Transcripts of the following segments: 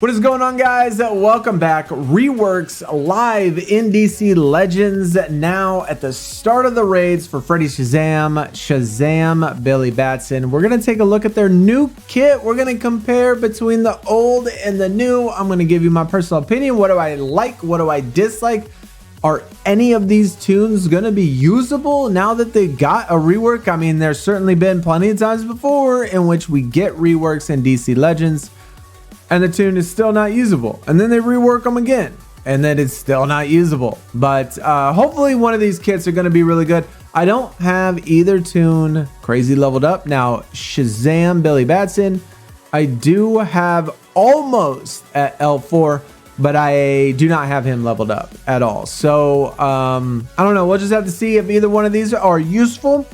What is going on, guys? Welcome back. Reworks live in DC Legends now at the start of the raids for Freddy Shazam, Billy Batson. We're going to take a look at their new kit. We're going to compare between the old and the new. I'm going to give you my personal opinion. What do I like? What do I dislike? Are any of these tunes going to be usable now that they got a rework? I mean, there's certainly been plenty of times before in which we get reworks in DC Legends and the tune is still not usable, and then they rework them again and then it's still not usable. But hopefully one of these kits are going to be really good. I don't have either tune crazy leveled up. Now Shazam Billy Batson, I do have almost at L4, but I do not have him leveled up at all. So I don't know, we'll just have to see if either one of these are useful.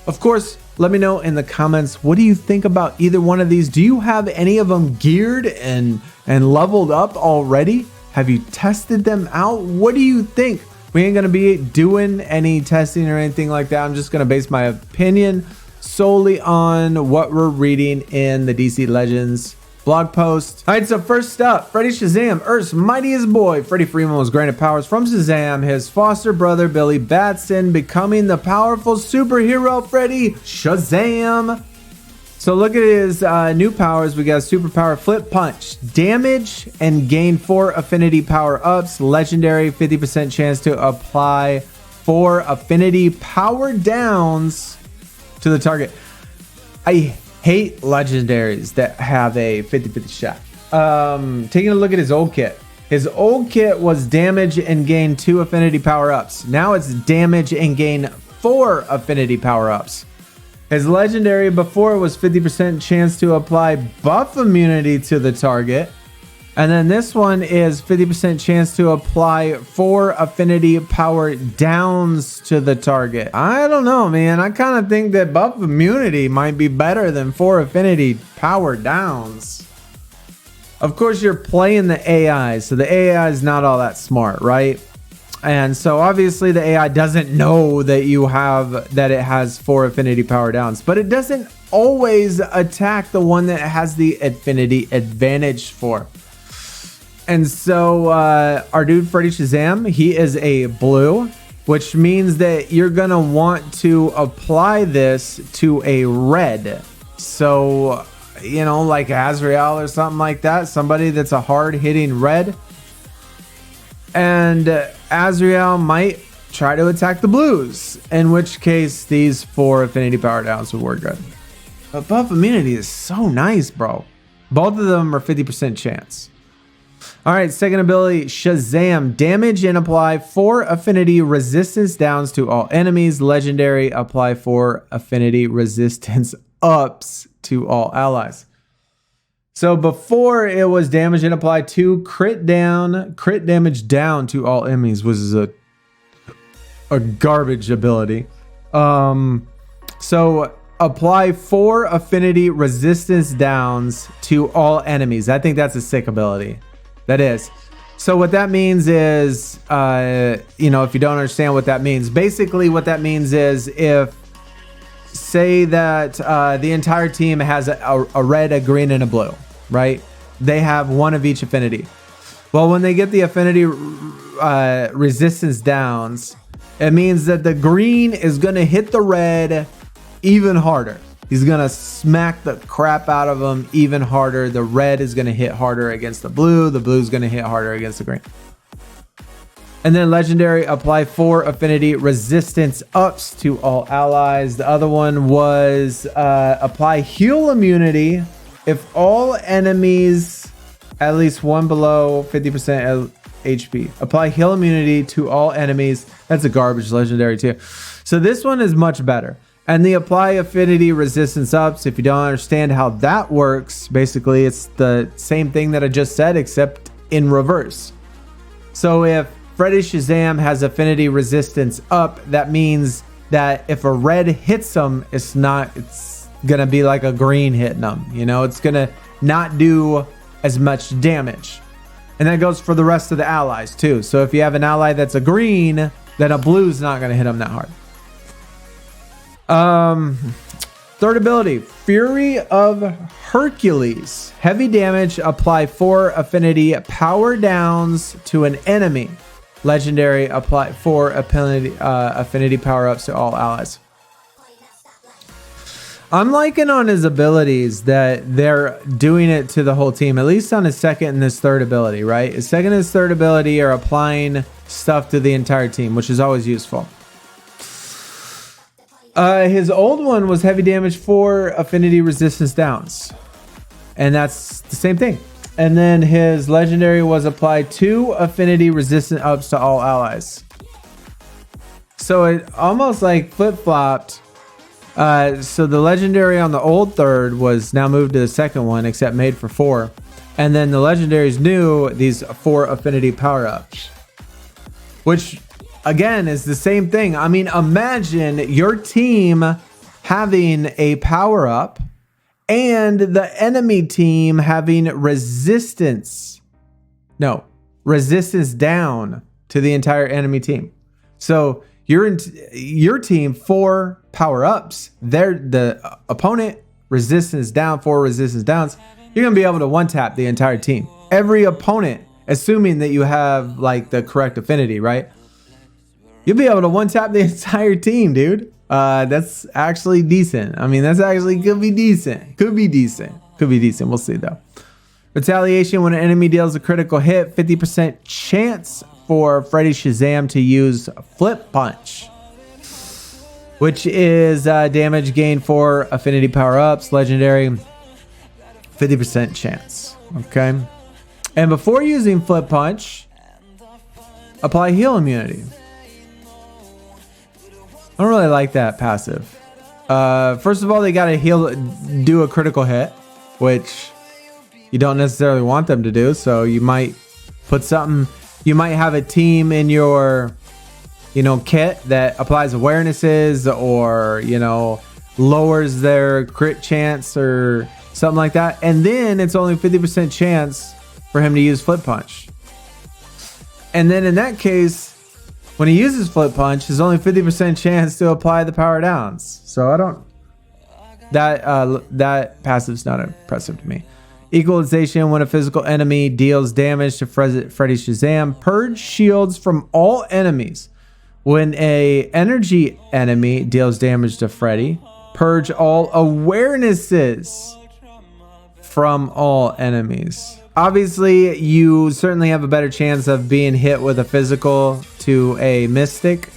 Of course, let me know in the comments, what do you think about either one of these? Do you have any of them geared and leveled up already? Have you tested them out? What do you think? We ain't gonna be doing any testing or anything like that. I'm just gonna base my opinion solely on what we're reading in the DC Legends blog post. All right, so first up, Freddy Shazam, Earth's mightiest boy. Freddy Freeman was granted powers from Shazam, his foster brother Billy Batson, becoming the powerful superhero Freddy Shazam. So look at his new powers. We got superpower Flip Punch, damage and gain 4 affinity power ups, legendary, 50% chance to apply 4 affinity power downs to the target. I hate legendaries that have a 50-50 shot. Taking a look at his old kit. His old kit was damage and gain 2 affinity power-ups. Now it's damage and gain 4 affinity power-ups. His legendary before was 50% chance to apply buff immunity to the target. And then this one is 50% chance to apply 4 affinity power downs to the target. I don't know, man. I kind of think that buff immunity might be better than 4 affinity power downs. Of course, you're playing the AI, so the AI is not all that smart, right? And so obviously the AI doesn't know that it has 4 affinity power downs, but it doesn't always attack the one that has the affinity advantage for. And so our dude Freddy Shazam, he is a blue, which means that you're gonna want to apply this to a red. So, you know, like Azrael or something like that, somebody that's a hard hitting red. And Azrael might try to attack the blues, in which case these 4 affinity power downs would work good. But buff immunity is so nice, bro. Both of them are 50% chance. All right, second ability, Shazam. Damage and apply 4 affinity resistance downs to all enemies. Legendary, apply 4 affinity resistance ups to all allies. So before it was damage and apply 2 crit damage down to all enemies, which is a garbage ability. So apply 4 affinity resistance downs to all enemies. I think that's a sick ability. That is. So what that means is, you know, if you don't understand what that means, basically what that means is if, say that the entire team has a red, a green, and a blue, right? They have 1 of each affinity. Well, when they get the affinity resistance downs, it means that the green is going to hit the red even harder. He's going to smack the crap out of them even harder. The red is going to hit harder against the blue. The blue is going to hit harder against the green. And then legendary, apply 4 affinity resistance ups to all allies. The other one was apply heal immunity if all enemies at least 1 below 50% HP. Apply heal immunity to all enemies. That's a garbage legendary too. So this one is much better. And the apply affinity resistance ups, if you don't understand how that works, basically it's the same thing that I just said, except in reverse. So if Freddy Shazam has affinity resistance up, that means that if a red hits them, it's gonna be like a green hitting them. You know, it's gonna not do as much damage. And that goes for the rest of the allies too. So if you have an ally that's a green, then a blue's not gonna hit them that hard. Third ability, Fury of Hercules. Heavy damage, apply 4 affinity power downs to an enemy. Legendary, apply 4 affinity power ups to all allies. I'm liking on his abilities that they're doing it to the whole team, at least on his second and his third ability, right? His second and his third ability are applying stuff to the entire team, which is always useful. His old one was heavy damage 4 affinity resistance downs. And that's the same thing. And then his legendary was apply 2 affinity resistant ups to all allies. So it almost like flip-flopped. So the legendary on the old third was now moved to the second one, except made for 4. And then the legendaries knew these 4 affinity power-ups. Which, again, is the same thing. I mean, imagine your team having a power-up and the enemy team having resistance down to the entire enemy team. So your team 4 power-ups, the opponent resistance down, 4 resistance downs. You're gonna be able to one-tap the entire team. Every opponent, assuming that you have like the correct affinity, right? You'll be able to one-tap the entire team, dude. That's actually decent. I mean, that's actually could be decent. Could be decent. We'll see though. Retaliation, when an enemy deals a critical hit, 50% chance for Freddy Shazam to use Flip Punch, which is damage gained for affinity power-ups, legendary, 50% chance. Okay. And before using Flip Punch, apply heal immunity. I don't really like that passive. First of all, they gotta do a critical hit, which you don't necessarily want them to do. So you might put something. You might have a team in your, kit that applies awarenesses or lowers their crit chance or something like that, and then it's only 50% chance for him to use Flip Punch. And then in that case, when he uses Flip Punch, there's only 50% chance to apply the power downs. So I don't. That passive's not impressive to me. Equalization, when a physical enemy deals damage to Freddy Shazam, purge shields from all enemies. When a energy enemy deals damage to Freddy, purge all awarenesses from all enemies. Obviously, you certainly have a better chance of being hit with a physical to a mystical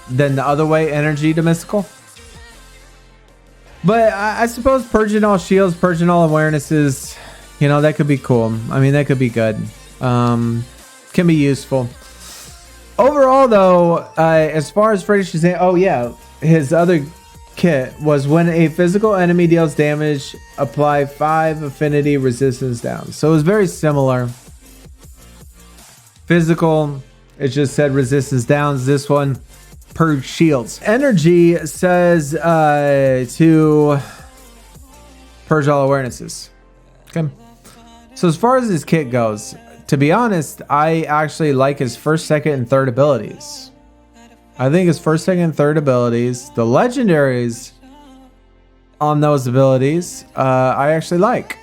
than the other way, energy to mystical. But I suppose purging all shields, purging all awarenesses, that could be cool. I mean, that could be good. Can be useful. Overall, though, as far as Freddy Shazam, oh yeah, his other kit was when a physical enemy deals damage, apply 5 affinity resistance down. So it was very similar. Physical, it just said resistance downs. This one, purge shields. Energy says to purge all awarenesses. Okay. So as far as his kit goes, to be honest, I actually like his first, second, and third abilities. I think his first, second, and third abilities, the legendaries on those abilities, I actually like.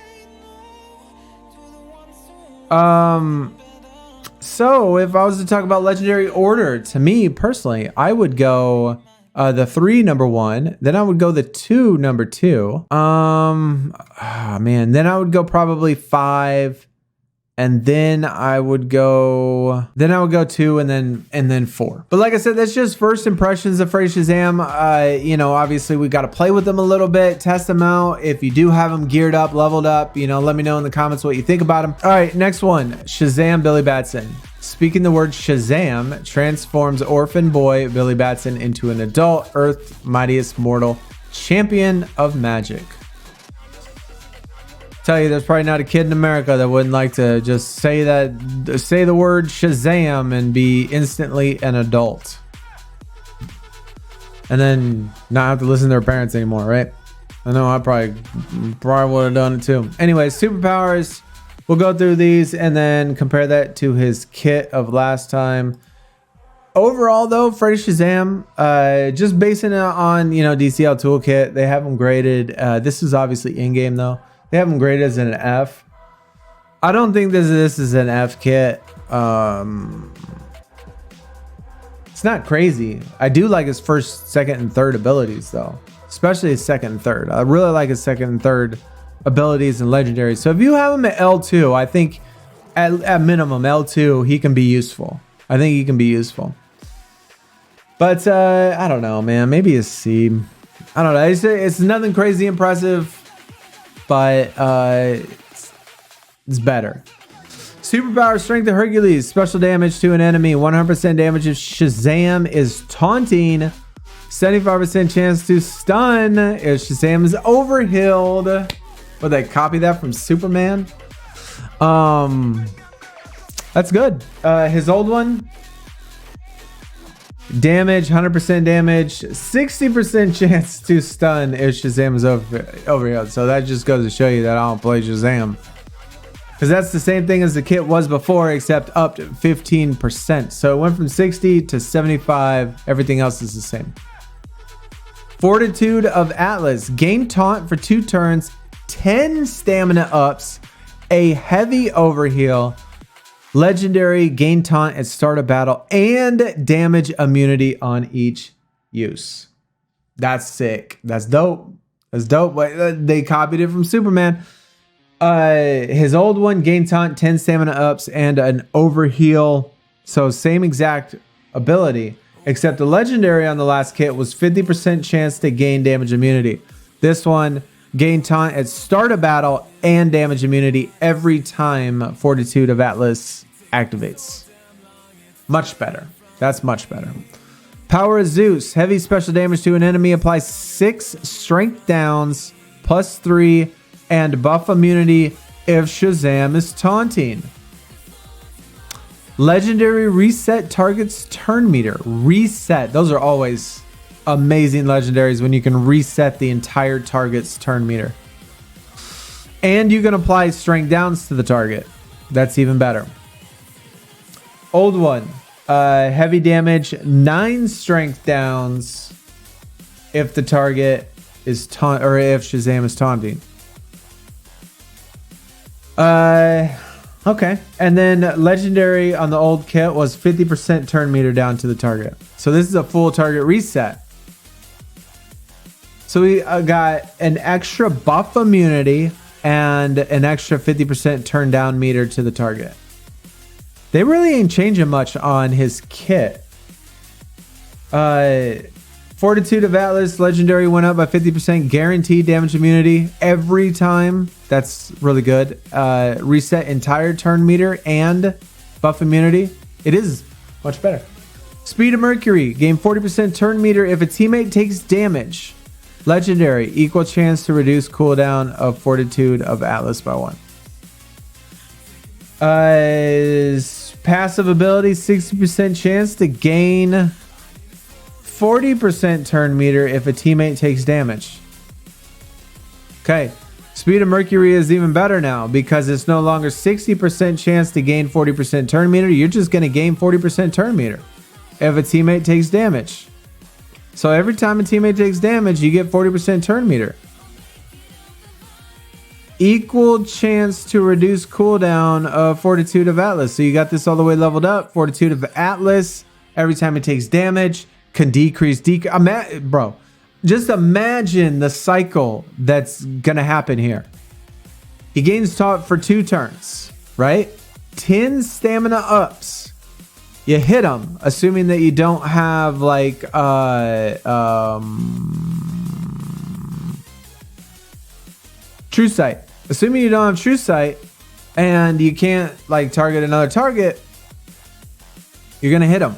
So if I was to talk about legendary order, to me personally, I would go the 3 number 1, then I would go the 2 number 2. Then I would go probably 5. And then I would go 2 and then 4. But like I said, that's just first impressions of Freddy Shazam. Obviously we got to play with them a little bit, test them out. If you do have them geared up, leveled up, let me know in the comments what you think about them. All right, next one, Shazam Billy Batson. Speaking the word Shazam transforms orphan boy Billy Batson into an adult Earth's mightiest mortal, champion of magic. Tell you, there's probably not a kid in America that wouldn't like to just say the word Shazam and be instantly an adult, and then not have to listen to their parents anymore, right? I know I probably would have done it too. Anyways, superpowers, we'll go through these and then compare that to his kit of last time. Overall, though, Freddy Shazam, just basing it on, you know, DCL Toolkit, they have him graded. This is obviously in-game, though. They have him graded as an F. I don't think this is an F kit. It's not crazy. I do like his first, second, and third abilities, though. Especially his second and third. I really like his second and third abilities and legendaries. So if you have him at L2, I think at minimum L2, he can be useful. I think he can be useful. But I don't know, man. Maybe a C. I don't know. It's nothing crazy impressive, but it's better. Superpower Strength of Hercules. Special damage to an enemy. 100% damage if Shazam is taunting. 75% chance to stun if Shazam is overhealed. Would they copy that from Superman? That's good. His old one. Damage, 100% damage, 60% chance to stun if Shazam is overhealed. So that just goes to show you that I don't play Shazam. Because that's the same thing as the kit was before, except up to 15%. So it went from 60 to 75. Everything else is the same. Fortitude of Atlas. Gain taunt for 2 turns, 10 stamina ups, a heavy overheal, legendary, gain taunt at start of battle, and damage immunity on each use. That's sick. That's dope. That's dope. They copied it from Superman. His old one, gain taunt, 10 stamina ups, and an overheal. So same exact ability, except the legendary on the last kit was 50% chance to gain damage immunity. This one, gain taunt at start of battle and damage immunity every time Fortitude of Atlas activates. Much better. That's much better. Power of Zeus. Heavy special damage to an enemy. Applies 6 strength downs plus 3 and buff immunity if Shazam is taunting. Legendary reset target's turn meter. Reset. Those are always amazing legendaries when you can reset the entire target's turn meter. And you can apply strength downs to the target. That's even better. Old one. Heavy damage. 9 strength downs if the target is if Shazam is taunting. Okay. And then legendary on the old kit was 50% turn meter down to the target. So this is a full target reset. So we got an extra buff immunity and an extra 50% turn down meter to the target. They really ain't changing much on his kit. Fortitude of Atlas, legendary went up by 50%, guaranteed damage immunity every time. That's really good. Reset entire turn meter and buff immunity. It is much better. Speed of Mercury, gain 40% turn meter if a teammate takes damage. Legendary, equal chance to reduce cooldown of Fortitude of Atlas by 1. Passive ability, 60% chance to gain 40% turn meter if a teammate takes damage. Okay. Speed of Mercury is even better now because it's no longer 60% chance to gain 40% turn meter. You're just going to gain 40% turn meter if a teammate takes damage. So every time a teammate takes damage, you get 40% turn meter. Equal chance to reduce cooldown of Fortitude of Atlas. So you got this all the way leveled up. Fortitude of Atlas, every time it takes damage, can decrease. Bro, just imagine the cycle that's going to happen here. He gains taunt for 2 turns, right? 10 stamina ups. You hit him, assuming that you don't have like True Sight. Assuming you don't have True Sight and you can't like target another target, you're gonna hit him.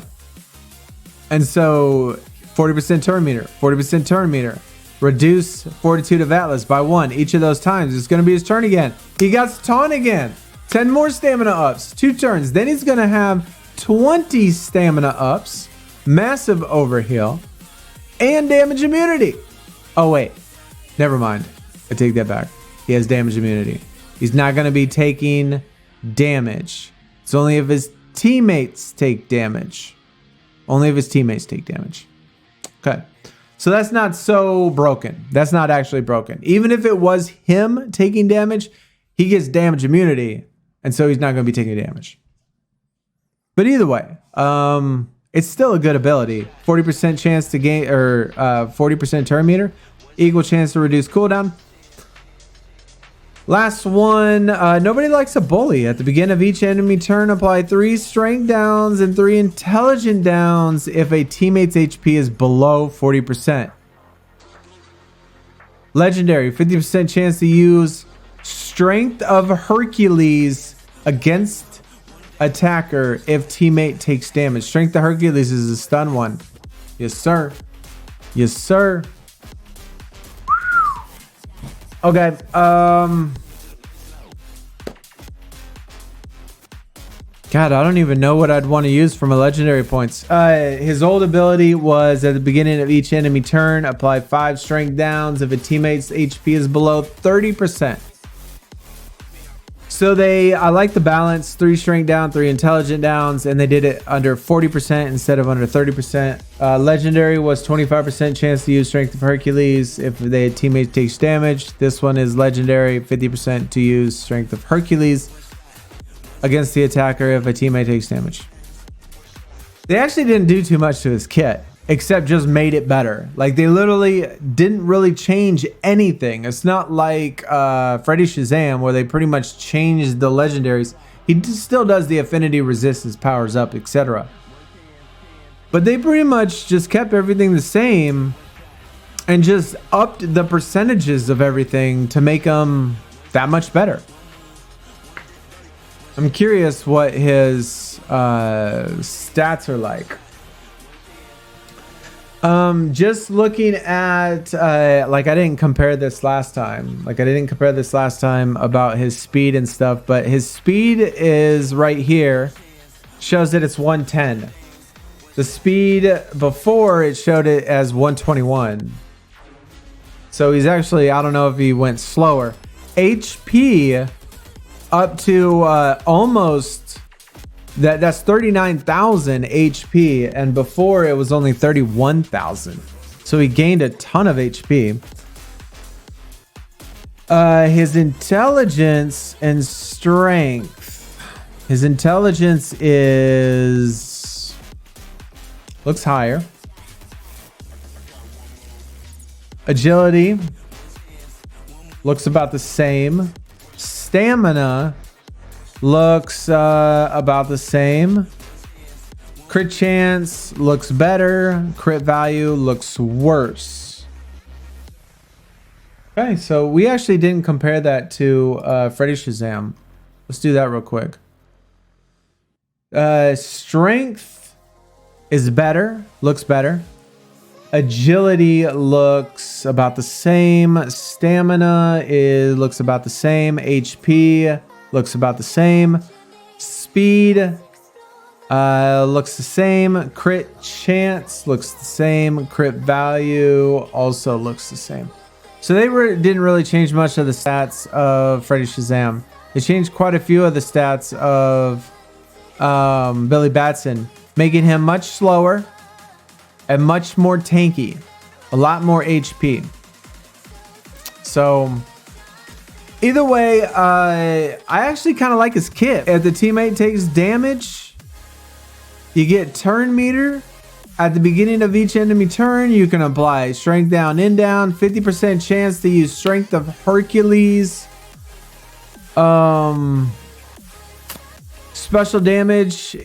And so 40% turn meter, 40% turn meter. Reduce Fortitude of Atlas by 1 each of those times. It's gonna be his turn again. He got taunt again. 10 more stamina ups, 2 turns. Then he's gonna have 20 stamina ups, massive overheal, and damage immunity. Oh wait, never mind. I take that back. He has damage immunity. He's not going to be taking damage. It's only if his teammates take damage. Only if his teammates take damage. Okay. So that's not so broken. That's not actually broken. Even if it was him taking damage, he gets damage immunity. And so he's not going to be taking damage. But either way, it's still a good ability. 40% chance to gain, or 40% turn meter. Equal chance to reduce cooldown. Last one, nobody likes a bully. At the beginning of each enemy turn, apply 3 strength downs and 3 intelligent downs if a teammate's HP is below 40%. Legendary, 50% chance to use Strength of Hercules against attacker if teammate takes damage. Strength of Hercules is a stun one. Yes, sir. Yes, sir. Okay, God, I don't even know what I'd want to use for my legendary points. His old ability was at the beginning of each enemy turn, apply 5 strength downs if a teammate's HP is below 30%. So I like the balance, 3 strength down, 3 intelligent downs, and they did it under 40% instead of under 30%. Legendary was 25% chance to use Strength of Hercules if the teammate takes damage. This one is legendary, 50% to use Strength of Hercules against the attacker if a teammate takes damage. They actually didn't do too much to his kit, except just made it better. Like, they literally didn't really change anything. It's not like Freddy Shazam, where they pretty much changed the legendaries. He still does the affinity, resistance, powers up, etc. But they pretty much just kept everything the same and just upped the percentages of everything to make them that much better. I'm curious what his stats are like. Just looking at, like, I didn't compare this last time. About his speed and stuff, but his speed is right here. Shows that it's 110. The speed before, it showed it as 121. So he's actually, I don't know if he went slower. HP up to almost... That's 39,000 HP, and before it was only 31,000. So he gained a ton of HP. His intelligence and strength. His intelligence looks higher. Agility looks about the same. Stamina looks about the same. Crit chance looks better. Crit value looks worse. Okay, so we actually didn't compare that to Freddy Shazam. Let's do that real quick. Strength is better. Looks better. Agility looks about the same. Stamina looks about the same. HP looks about the same. Speed looks the same. Crit chance looks the same. Crit value also looks the same. So they didn't really change much of the stats of Freddy Shazam. They changed quite a few of the stats of Billy Batson, making him much slower and much more tanky. A lot more HP. So... either way, I actually kind of like his kit. If the teammate takes damage, you get turn meter. At the beginning of each enemy turn, you can apply strength down, in down, 50% chance to use Strength of Hercules. Special damage,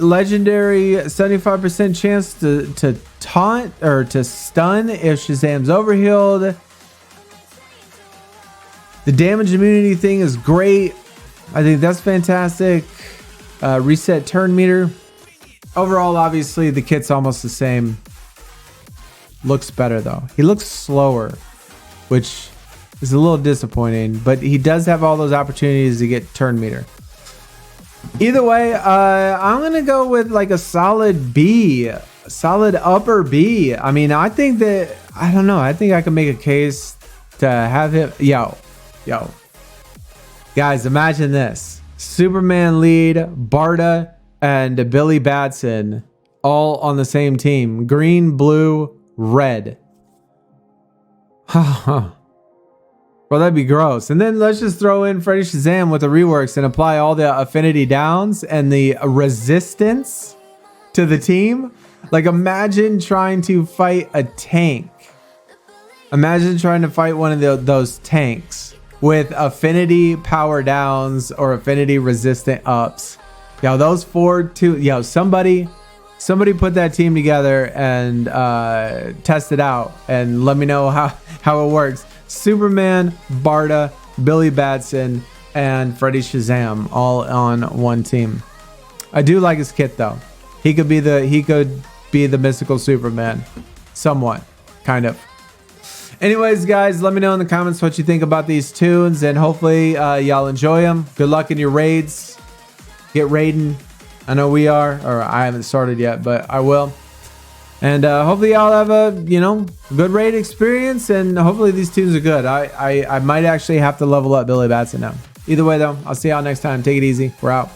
legendary, 75% chance to taunt or to stun if Shazam's overhealed. The damage immunity thing is great. I think that's fantastic. Reset turn meter. Overall, obviously, the kit's almost the same. Looks better, though. He looks slower, which is a little disappointing. But he does have all those opportunities to get turn meter. Either way, I'm going to go with like a solid B. Solid upper B. I mean, I think that... I don't know. I think I can make a case to have him... Yo, guys, imagine this. Superman lead, Barda, and Billy Batson all on the same team. Green, blue, red. Well, that'd be gross. And then let's just throw in Freddy Shazam with the reworks and apply all the affinity downs and the resistance to the team. Like, imagine trying to fight a tank. Imagine trying to fight one of those tanks with affinity power downs or affinity resistant ups. Yo, those 4-2. Yo, somebody put that team together and test it out and let me know how it works. Superman, Barda, Billy Batson, and Freddy Shazam all on one team. I do like his kit though. He could be the mystical Superman, somewhat, kind of. Anyways, guys, let me know in the comments what you think about these tunes, and hopefully y'all enjoy them. Good luck in your raids. Get raiding. I know we are, or I haven't started yet, but I will. And hopefully y'all have a, good raid experience, and hopefully these tunes are good. I might actually have to level up Billy Batson now. Either way though, I'll see y'all next time. Take it easy. We're out.